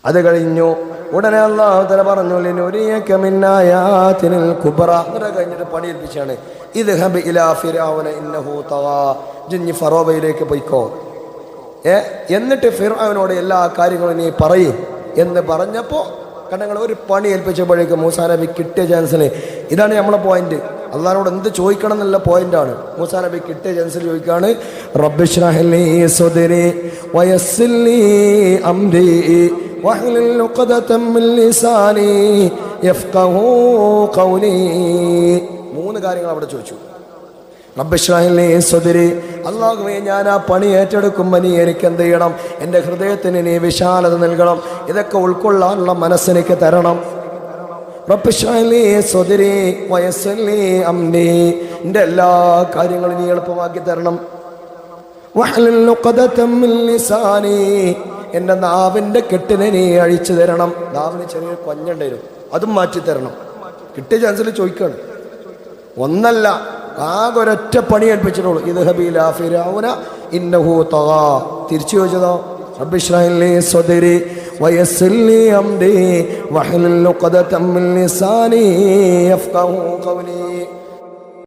അത് കഴിഞ്ഞു. ഉടനെ അല്ലാഹു തആല പറഞ്ഞു ലിനുരിയക മിൻ ആയാതിൽ കുബ്ര. അത് കഴിഞ്ഞിട്ട് പണി ഏൽപ്പിച്ചാണ്, ഇദ്ഹബ് ഇലാ ഫിർഔന ഇന്നഹു തഗാ, ജിന്നി ഫറോവയിലേക്ക് പോയിക്കോ, എന്നിട്ട് ഫിർഔനോട് എല്ലാ കാര്യങ്ങളും നീ പറയും എന്ന് പറഞ്ഞപ്പോൾ കണ്ടങ്ങൾ ഒരു പണി ഏൽപ്പിച്ചപ്പോഴേക്കും മൂസാ നബി കിട്ടിയ ചാൻസിന്, ഇതാണ് നമ്മളെ പോയിന്റ്. അള്ളാഹിനോട് എന്ത് ചോദിക്കണം എന്നുള്ള പോയിന്റാണ്. മൂസാ നബി കിട്ടിയ ചാൻസിൽ ചോദിക്കുകയാണ്, റബ്ബിശ്റഹ് ലീ സദ്രി വയസ്സിർ ലീ അംരി വഹ്ലുൽ ഉഖ്ദതം മിൻ ലിസാനി യഫ്ഖഹൂ ഖൗലി. 3 കാര്യങ്ങൾ അവിടെ ചോദിച്ചു. റബ്ബിശ്റഹ് ലീ സദ്രി, അല്ലാഹുവേ ഞാൻ ആ പണി ഏറ്റെടുക്കുമ്പോൾ നീ എനിക്ക് എന്ത് ചെയ്യണം? എൻ്റെ ഹൃദയത്തിന് നീ വിശാലത നൽകണം, ഇതൊക്കെ ഉൾക്കൊള്ളാനുള്ള മനസ്സെനിക്ക് തരണം. റബ്ബിശ്റഹ് ലീ സദ്രി വയസ്സിർ ലീ അംരി, എൻ്റെ എല്ലാ കാര്യങ്ങളും നീ എളുപ്പമാക്കി തരണം. വഹ്ലുൽ ഉഖ്ദതം മിൻ ലിസാനി, എൻ്റെ നാവിൻ്റെ കെട്ടിനെ നീ അഴിച്ചു തരണം. നാവിന് ചെറിയൊരു കൊഞ്ഞുണ്ടായിരുന്നു, അതും മാറ്റി തരണം. കിട്ടിയ ചാൻസിൽ ചോദിക്കുകയാണ്. ഒന്നല്ല, ആകെ ഒരൊറ്റ പണി ഏൽപ്പിച്ചിട്ടുള്ളൂ, ഇദ്ഹബ് ഇലാ ഫിർഔന ഇന്നഹു തഗാ. തിരിച്ചു ചോദിച്ചതോ, റബ്ബിശ്റഹ് ലീ സദ്രി വയസ്സിർ ലീ അംരി വഹ്ലുൽ ഉഖ്ദതം മിൻ ലിസാനി യഫ്ഖഹൂ ഖൗലി.